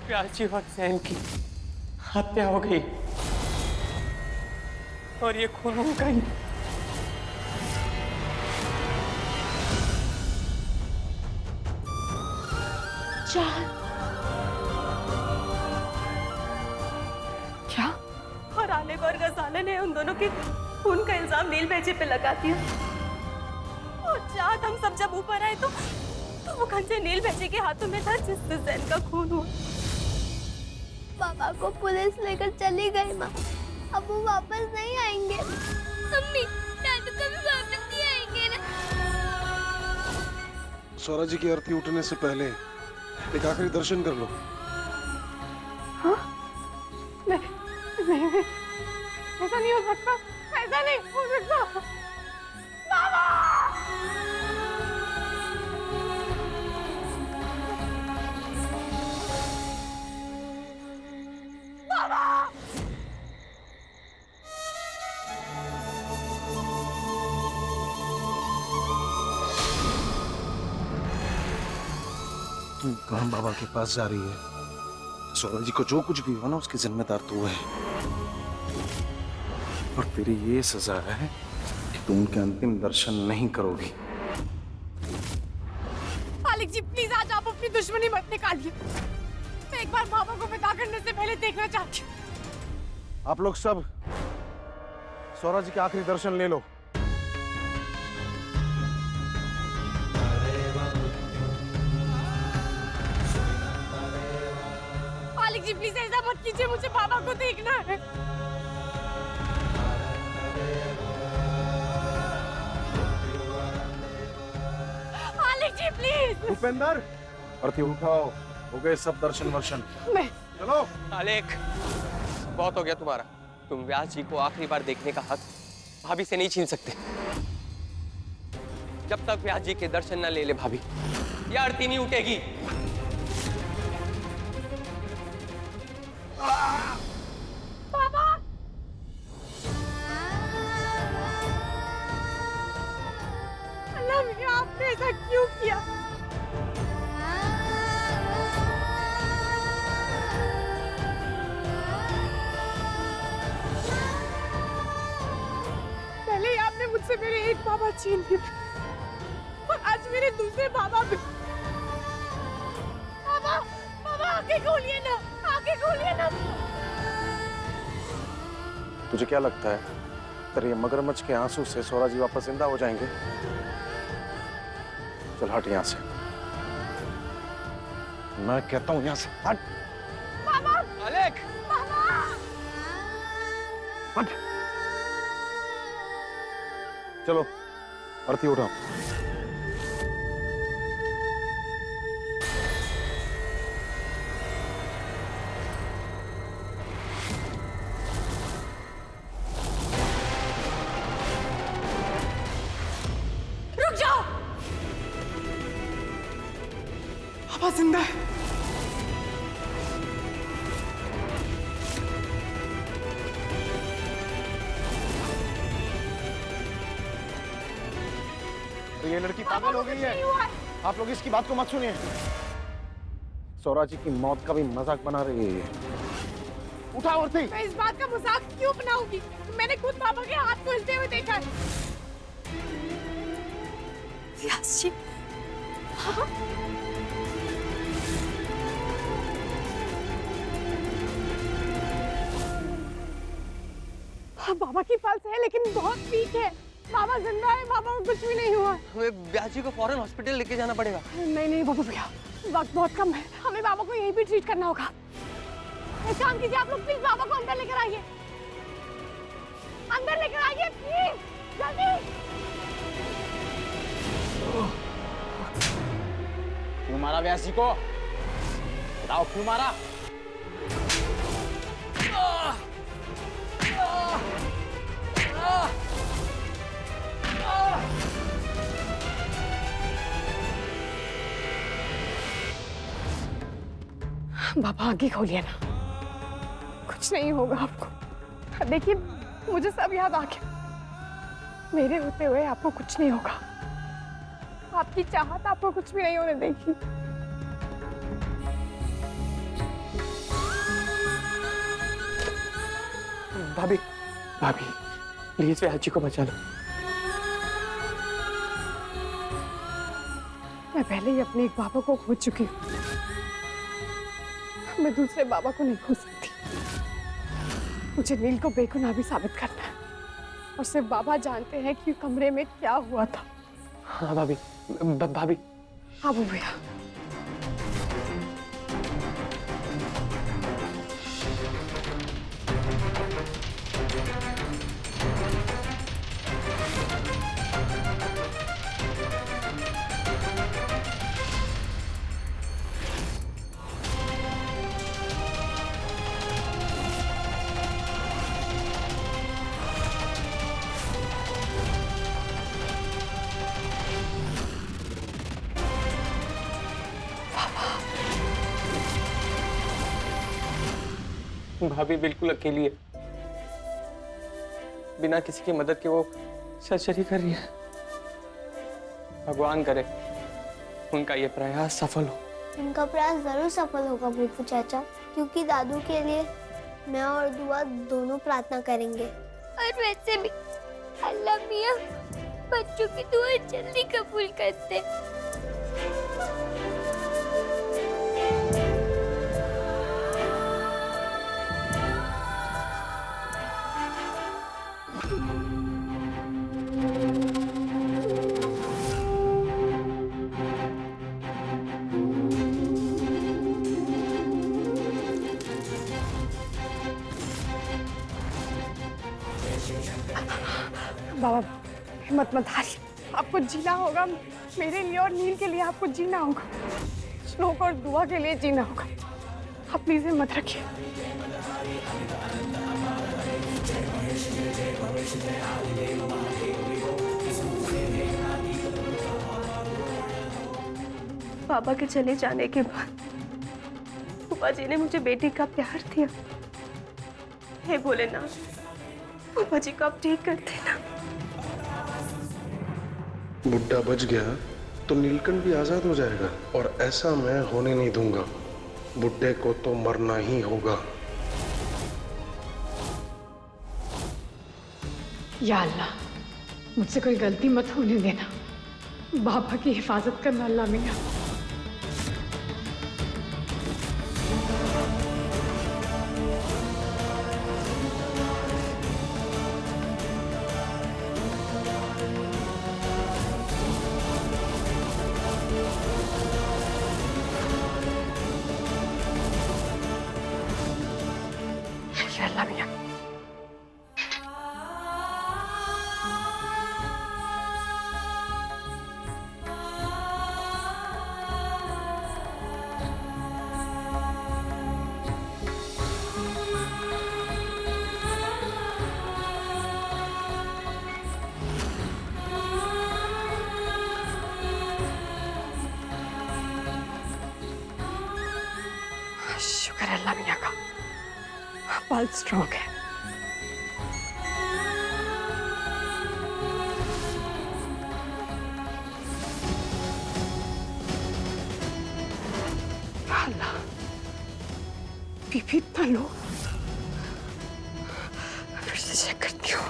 प्याजी और सैन की हत्या हो गई और ये खून उनका ही। क्या? और आलिफ और गजाले ने उन दोनों के खून का इल्जाम नील बेचे पे लगा दिया। और चाहत हम सब जब ऊपर आए तो वो खंजर नील बेचे के हाथों में था जिससे जैन का खून हुआ। पापा को पुलिस लेकर चली गई माँ, अब वो वापस नहीं आएंगे। मम्मी दादू कभी वापस नहीं आएंगे ना। सौरा जी की आरती उठने से पहले एक आखिरी दर्शन कर लो। हाँ? नहीं, ऐसा नहीं हो सकता, ऐसा नहीं हो सकता। बाबा! तू कहाँ बाबा के पास जा रही है? सौरा जी को जो कुछ भी हुआ ना उसकी जिम्मेदार तू है, और तेरी ये सजा है कि तू उनके अंतिम दर्शन नहीं करोगी। मालिक जी प्लीज आज आप अपनी दुश्मनी मत निकालिए। मैं एक बार बाबा को विदा करने से पहले देखना चाहती हूँ। आप लोग सब सौरा जी के आखिरी दर्शन ले लो। मालिक जी प्लीज ऐसा मत कीजिए, मुझे बाबा को देखना है। मालिक जी प्लीज। भूपेंद्र, आरती उठाओ, हो गए सब दर्शन वर्शन। नहीं। चलो। आलेख, बहुत हो गया तुम्हारा। तुम व्यास जी को आखिरी बार देखने का हक भाभी से नहीं छीन सकते। जब तक व्यास जी के दर्शन न ले ले भाभी, ये आरती नहीं उठेगी। बाबा! अल्लाह मियां, आपने ऐसा क्यों किया? पहले ही आपने मुझसे मेरे एक बाबा छीन लिए और आज मेरे दूसरे बाबा भी। बाबा, बाबा आंखें खोलिए ना, आंखें खोलिए ना। तुझे क्या लगता है तेरे मगरमच्छ के आंसू से सौरा जी वापस जिंदा हो जाएंगे? चल हट यहाँ से, मैं कहता हूँ यहाँ से हट। बाबा! आलेख! बाबा! हट। चलो आरती उठाओ। रुक जाओ! बाबा जिंदा है। तो ये लड़की पागल हो गई है। आप लोग इसकी बात को मत सुनिए। सौरा जी की मौत का भी मजाक बना रही है ये। उठाओ आरती। मैं इस बात का मजाक क्यों बनाऊंगी? मैंने खुद बाबा के हाथ को हिलते हुए देखा है। व्यास जी, बाबा की पल्स है लेकिन बहुत वीक है। बाबा जिंदा है, बाबा को कुछ भी नहीं हुआ। हमें व्यास जी को फौरन हॉस्पिटल लेके जाना पड़ेगा। नहीं बाबा भैया, वक्त बहुत कम है, हमें बाबा को यहीं पे ट्रीट करना होगा। एक काम कीजिए, आप लोग प्लीज बाबा को अंदर लेकर आइए, अंदर लेकर आइए प्लीज, जल्दी। क्यों मारा व्यास जी को? बताओ क्यों मारा? बाबा आगे खोलिए ना, कुछ नहीं होगा आपको। देखिए मुझे सब याद आ गया, मेरे होते हुए आपको कुछ नहीं होगा। आपकी चाहत आपको कुछ भी नहीं होने देगी। भाभी भाभी प्लीज व्यास जी को बचा लो। मैं पहले ही अपने एक बाबा को खो चुकी हूँ, मैं दूसरे बाबा को नहीं खो सकती। मुझे नील को बेगुनाह भी साबित करना है और सिर्फ बाबा जानते हैं कि कमरे में क्या हुआ था। हाँ भाभी भाभी। हाँ वो भैया। भाभी बिल्कुल अकेली है, बिना किसी की मदद के वो सर्जरी कर रही है। भगवान करे उनका ये प्रयास सफल हो। इनका प्रयास जरूर सफल होगा भूपू चाचा, क्योंकि दादू के लिए मैं और दुआ दोनों प्रार्थना करेंगे। और वैसे भी अल्लाह मियां बच्चों की दुआ जल्दी कबूल करते। बाबा हिम्मत मत हारिए, आपको जीना होगा। मेरे लिए और नील के लिए आपको जीना होगा। श्लोक और दुआ के लिए जीना होगा। आप प्लीज हिम्मत रखिए। बाबा के चले जाने के बाद फूफा जी ने मुझे बेटी का प्यार दिया। हे भोलेनाथ, फूफा जी को आप ठीक कर देना। बुड्ढा बच गया तो नीलकंठ भी आजाद हो जाएगा, और ऐसा मैं होने नहीं दूंगा। बुड्ढे को तो मरना ही होगा। या अल्लाह, मुझसे कोई गलती मत होने देना। बाबा की हिफाजत करना अल्लाह मियां। या अल्लाह मियां। शुक्र है अल्लाह मियां का, पल्स स्ट्रॉन्ग है। अल्लाह, बीपी इतना लो। फिर से चेक करती हूँ।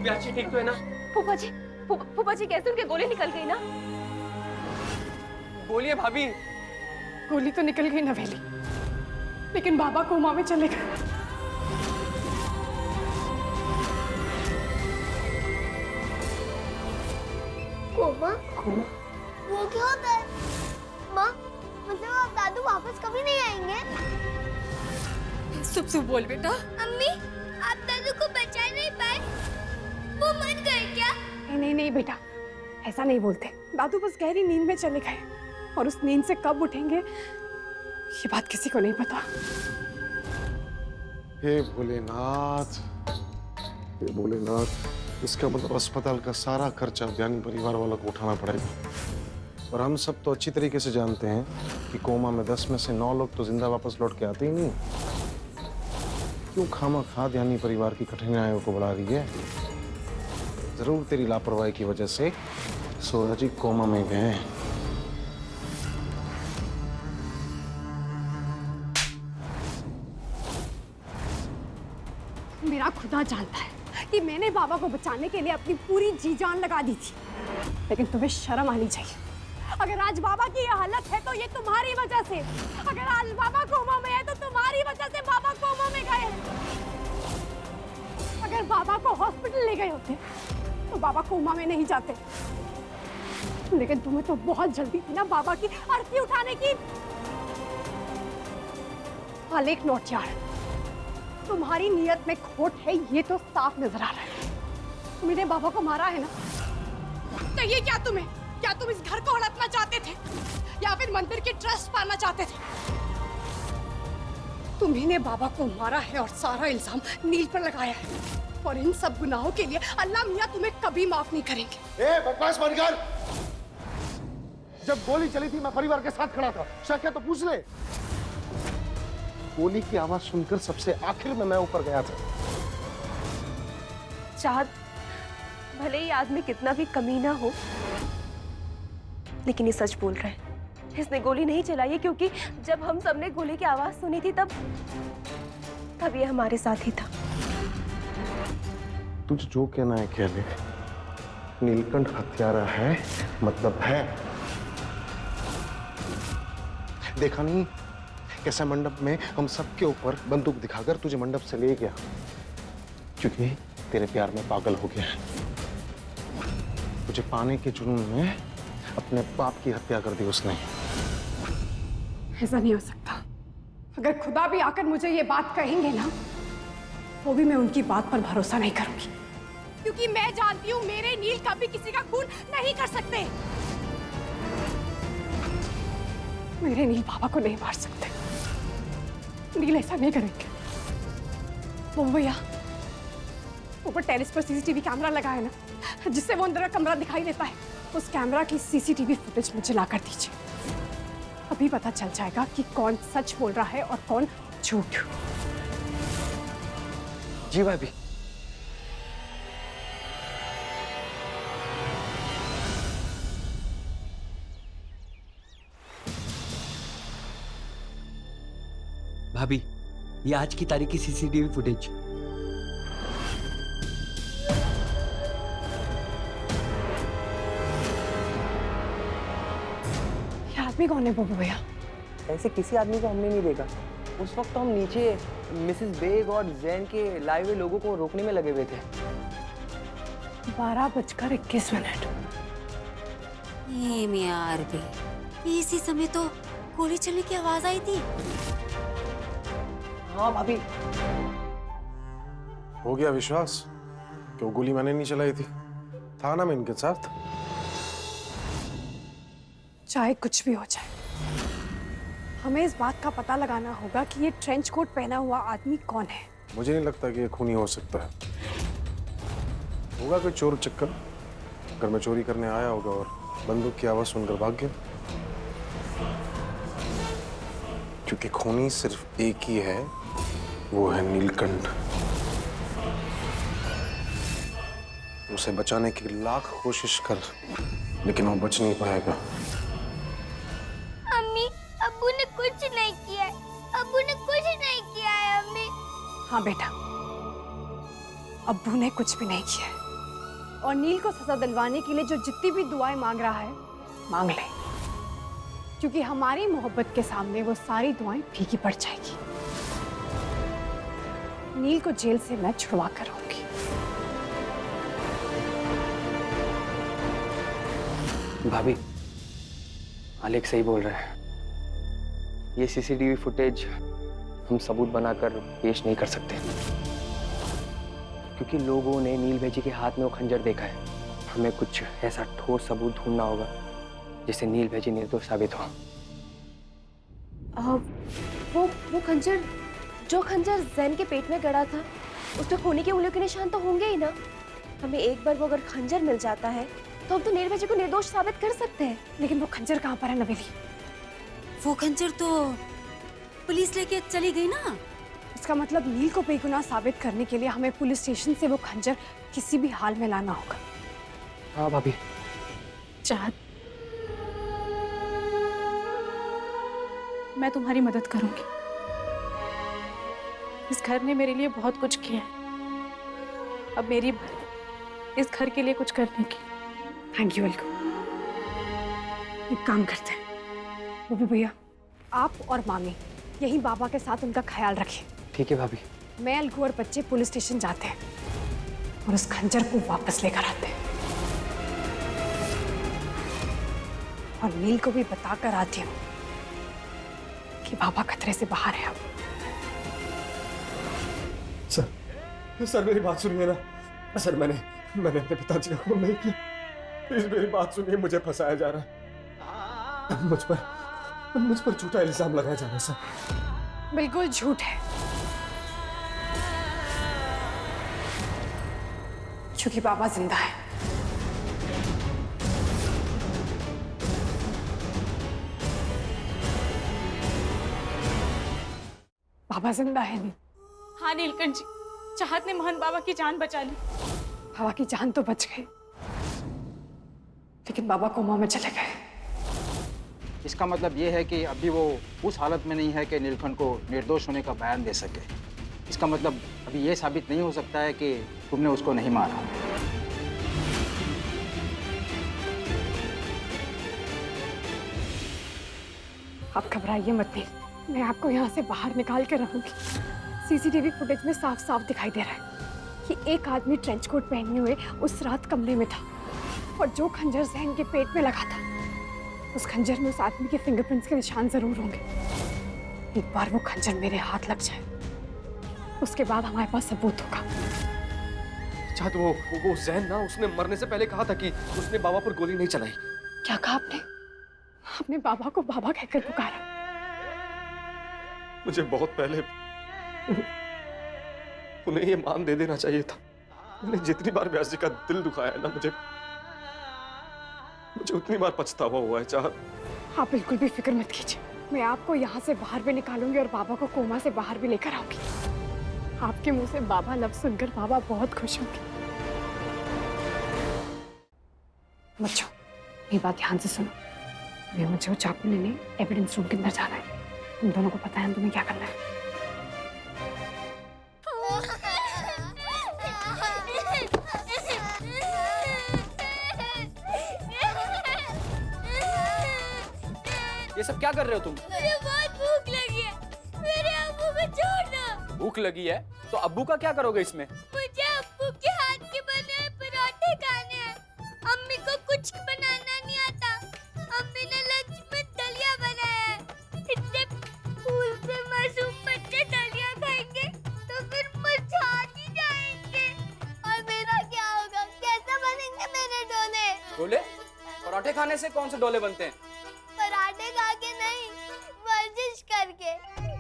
व्यास जी ठीक तो है ना? फूफा जी कैसे उनके गोली निकल गई ना? बोलिए भाभी। गोली तो निकल गई नवेली, लेकिन बाबा कोमा में चले गए। कोमा? वो क्या होता है? माँ, मतलब आप दादू वापस कभी नहीं आएंगे? सुप बोल बेटा। अम्मी, आप दादू को बचा नहीं पाए? वो मर गए क्या? नहीं नहीं बेटा, ऐसा नहीं बोलते। दादू बस गहरी नींद में चले गए, और उस नींद से कब उठेंगे ये बात किसी को नहीं पता। हे भोलेनाथ, हे भोलेनाथ, इसका मतलब अस्पताल का सारा खर्चा ज्ञानी परिवार वालों को उठाना पड़ेगा। और हम सब तो अच्छी तरीके से जानते हैं कि कोमा में 10 में से 9 लोग तो जिंदा वापस लौट के आते ही नहीं। क्यों खामा ध्यानी परिवार की कठिनाइयों को बढ़ा रही है? जरूर तेरी लापरवाही की वजह से सोरा जी कोमा में गए हैं। मेरा खुदा जानता है कि मैंने बाबा को बचाने के लिए अपनी पूरी जी जान लगा दी थी, लेकिन तुम्हें शर्म आनी चाहिए। अगर आज बाबा की ये हालत है तो ये तुम्हारी वजह से। अगर आज बाबा कोमा में है तो तुम्हारी वजह से बाबा कोमा में गए हैं। अगर बाबा को हॉस्पिटल ले गए होते तो बाबा कोमा में नहीं जाते। लेकिन तुम्हें तो बहुत जल्दी थी ना बाबा की अर्थी उठाने की। आलेख नोट यार, तुम्हारी नीयत में खोट है, ये तो साफ नजर आ रहा है। तुमने बाबा को मारा है ना, चाहिए क्या तुम्हें? क्या तुम इस घर को हड़पना चाहते थे या फिर मंदिर की ट्रस्ट पाना चाहते थे? तुम्ही ने बाबा को मारा है और सारा इल्जाम नील पर लगाया है, और इन सब गुनाहों के लिए अल्लाह मियां तुम्हें कभी माफ नहीं करेंगे। ए बकवास बंद कर। जब गोली चली थी मैं परिवार के साथ खड़ा था, शक है तो पूछ ले। गोली की आवाज सुनकर सबसे आखिर में मैं ऊपर गया था। चाहत भले ही आदमी कितना भी कमीना हो, लेकिन ये सच बोल रहा है। इसने गोली नहीं चलाई है, क्योंकि जब हम सबने गोली की आवाज सुनी थी तब ये हमारे साथ ही था। तुझे जो कहना है कह ले। नीलकंठ हत्यारा है, मतलब है। देखा नहीं कैसे मंडप में हम सबके ऊपर बंदूक दिखाकर तुझे मंडप से ले गया, क्योंकि तेरे प्यार में पागल हो गया है। तुझे पाने के जुनून में अपने बाप की हत्या कर दी उसने। ऐसा नहीं हो सकता। अगर खुदा भी आकर मुझे ये बात कहेंगे ना, वो भी मैं उनकी बात पर भरोसा नहीं करूंगी, क्योंकि मैं जानती हूं मेरे नील कभी किसी का खून नहीं कर सकते। मेरे नील बाबा को नहीं मार सकते। नील ऐसा नहीं करेंगे। वो भैया ऊपर टेरेस पर सीसीटीवी कैमरा लगा है ना, जिससे वो अंदर का कमरा दिखाई देता है। उस कैमरा की सीसीटीवी फुटेज मुझे ला कर दीजिए। अभी पता चल जाएगा कि कौन सच बोल रहा है और कौन झूठ। जी भाभी। भाभी, ये आज की तारीख की सीसीटीवी फुटेज। ये आदमी कौन है बब्बू भैया? ऐसे किसी आदमी को हमने नहीं देखा। उस वक्त तो हम नीचे मिसेस बेग और जैन के लाए हुए लोगों को रोकने में लगे हुए थे। 12:21। ये मियार भी इसी समय तो गोली चलने की आवाज आई थी। हाँ भाभी। हो गया विश्वास कि वो गोली मैंने नहीं चलाई थी? था ना मैं इनके साथ। चाहे कुछ भी हो जाए, हमें इस बात का पता लगाना होगा कि ये ट्रेंच कोट पहना हुआ आदमी कौन है। मुझे नहीं लगता कि ये खूनी हो सकता है। होगा कोई चोर चक्कर, घर में चोरी करने आया होगा और बंदूक की आवाज सुनकर भाग गया। क्योंकि खूनी सिर्फ एक ही है, वो है नीलकंठ। उसे बचाने की लाख कोशिश कर, लेकिन वो बच नहीं पाएगा। अम्मी, अब्बू ने कुछ नहीं किया है। अब्बू ने कुछ नहीं किया है अम्मी। हाँ बेटा, अब्बू ने कुछ भी नहीं किया है। और नील को सजा दिलवाने के लिए जो जितनी भी दुआएं मांग रहा है, मांग ले, क्योंकि हमारी मोहब्बत के सामने वो सारी दुआएं फीकी पड़ जाएगी। नील को जेल से मैं छुड़वा कर रहूंगी। भाभी, आलेख सही बोल रहा है। ये सीसीटीवी फुटेज हम सबूत बनाकर पेश नहीं कर सकते, क्योंकि लोगों ने नील भैजी के हाथ में वो खंजर देखा है। हमें कुछ ऐसा ठोस सबूत ढूंढना होगा जिससे नील भैजी निर्दोष साबित हो। वो खंजर, जो खंजर जैन के पेट में गड़ा था, उसमें खूनी की उंगलियों के निशान तो होंगे ही ना। हमें एक बार वो अगर खंजर मिल जाता है तो हम तो नील भैया को निर्दोष साबित कर सकते हैं, लेकिन वो खंजर कहाँ पर है नवेली? वो खंजर तो पुलिस लेके चली गई ना। इसका मतलब नील को बेगुनाह साबित करने के लिए हमें पुलिस स्टेशन से वो खंजर किसी भी हाल में लाना होगा। हाँ भाभी। चाहत, मैं तुम्हारी मदद करूंगी। इस घर ने मेरे लिए बहुत कुछ किया है, अब मेरी बारी इस घर के लिए कुछ करने की। Thank you Algu. एक काम करते हैं, वो भी भैया आप और मामी यही बाबा के साथ उनका ख्याल रखिए। ठीक है भाभी। मैं अलगू और बच्चे पुलिस स्टेशन जाते हैं और उस खंजर को वापस लेकर आते हैं, और नील को भी बताकर आती हूँ कि बाबा खतरे से बाहर है अब। सर मेरी बात सुनिए ना। सर मैंने अपने पिताजी का खून नहीं किया। प्लीज मेरी बात सुनिए, मुझे फंसाया जा रहा है। मुझ पर झूठा इल्जाम लगाया जा रहा है सर। बिल्कुल झूठ है, क्योंकि बाबा जिंदा है। बाबा जिंदा है नहीं। हाँ नीलकंठ जी, चाहत ने महंत बाबा की जान बचा ली। बाबा की जान तो बच गई, लेकिन बाबा कोमा में चले गए। इसका मतलब ये है कि अभी वो उस हालत में नहीं है कि नीलकंठ को निर्दोष होने का बयान दे सके। इसका मतलब अभी ये साबित नहीं हो सकता है कि तुमने उसको नहीं मारा। आप घबराइए मत नील, मैं आपको यहाँ से बाहर निकाल कर रहूंगी। सीसीटीवी फुटेज में साफ साफ दिखाई दे रहा है कि एक आदमी ट्रेंच कोट पहने हुए उस रात कमरे में था, और जो खंजर जहन के पेट में लगा था, उस खंजर में उस आदमी के फिंगरप्रिंट्स के निशान जरूर होंगे। एक बार वो खंजर मेरे हाथ लग जाए, उसके बाद हमारे पास सबूत होगा। चाहत वो जैन ना, उसने मरने से पहले कहा था कि उसने बाबा पर गोली नहीं चलाई। क्या कहा आपने? आपने बाबा को बाबा कहकर पुकारा। मुझे बहुत पहले उन्हें ये मान दे देना चाहिए था। मैंने जितनी बार व्यास जी का दिल दुखाया है ना, मुझे उतनी बार पछतावा हुआ है। चाहत, आप बिल्कुल भी फिक्र मत कीजिए, मैं आपको यहाँ से बाहर भी निकालूंगी और बाबा को कोमा से बाहर भी लेकर आऊंगी। आपके मुंह से बाबा लफ्ज सुनकर बाबा बहुत खुश होंगे। बच्चों, ये बात ध्यान से सुनो। अभी मुझे वो चाकू लेने एविडेंस रूम के अंदर जाना है। तुम दोनों को पता है तुम्हें क्या करना है। ये सब क्या कर रहे हो तुम? मुझे बहुत भूख लगी है, मेरे अब्बू को छोड़ दो। भूख लगी है तो अब्बू का क्या करोगे इसमें? मुझे अब्बू के हाथ के बने हुए पराठे खाने हैं। अम्मी को कुछ बनाना नहीं आता। अम्मी ने लंच में दलिया बनाया है। इतने फूल से मासूम बच्चे दलिया खाएंगे तो फिर मुरझा नहीं जाएंगे। और मेरा क्या होगा? कैसे बनेंगे मेरे डोले? डोले? पराठे खाने से कौन से डोले बनते हैं? पराठे खा के नहीं, वर्जिश करके।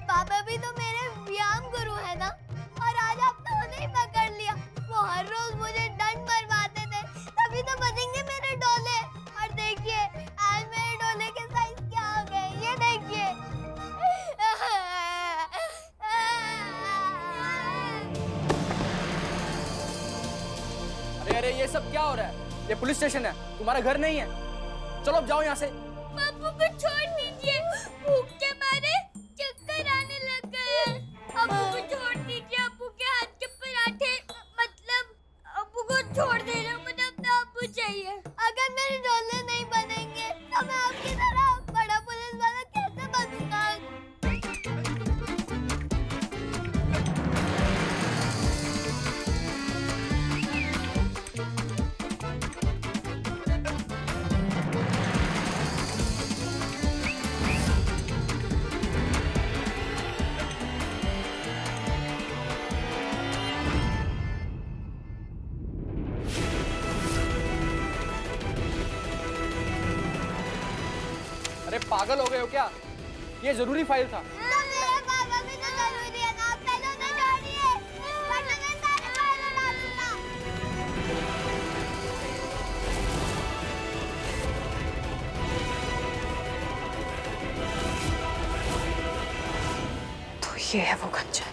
पापा भी तो मेरे व्यायाम गुरु है ना, और आज आपने उन्हें पकड़ लिया। वो हर रोज मुझे डंड मरवाते थे, तभी तो बनेंगे मेरे डोले। और देखिए आज मेरे डोले के साइज क्या हो गए, ये देखिए। अरे ये सब क्या हो रहा है? ये पुलिस स्टेशन है, तुम्हारा घर नहीं है। चलो अब जाओ यहाँ से। अब्बू को छोड़ दीजिए, भूख के मारे चक्कर आने लग गए हैं। अब्बू को छोड़ दीजिए, अब्बू के हाथ के पराठे, मतलब अब्बू को छोड़ दे रहे हो, मुझे अपना अब्बू चाहिए। अगर मेरे डोले नहीं बनेंगे तो मैं आपकी तरह बड़ा पुलिस वाला कैसे बनूंगा? अरे पागल हो गए हो क्या? ये जरूरी फाइल था। मेरे पापा भी तो जरूरी है ना, आप पहले उन्हें छोड़िए, वरना मैं सारे फाइल उड़ा दूंगा। ये है वो कंचन।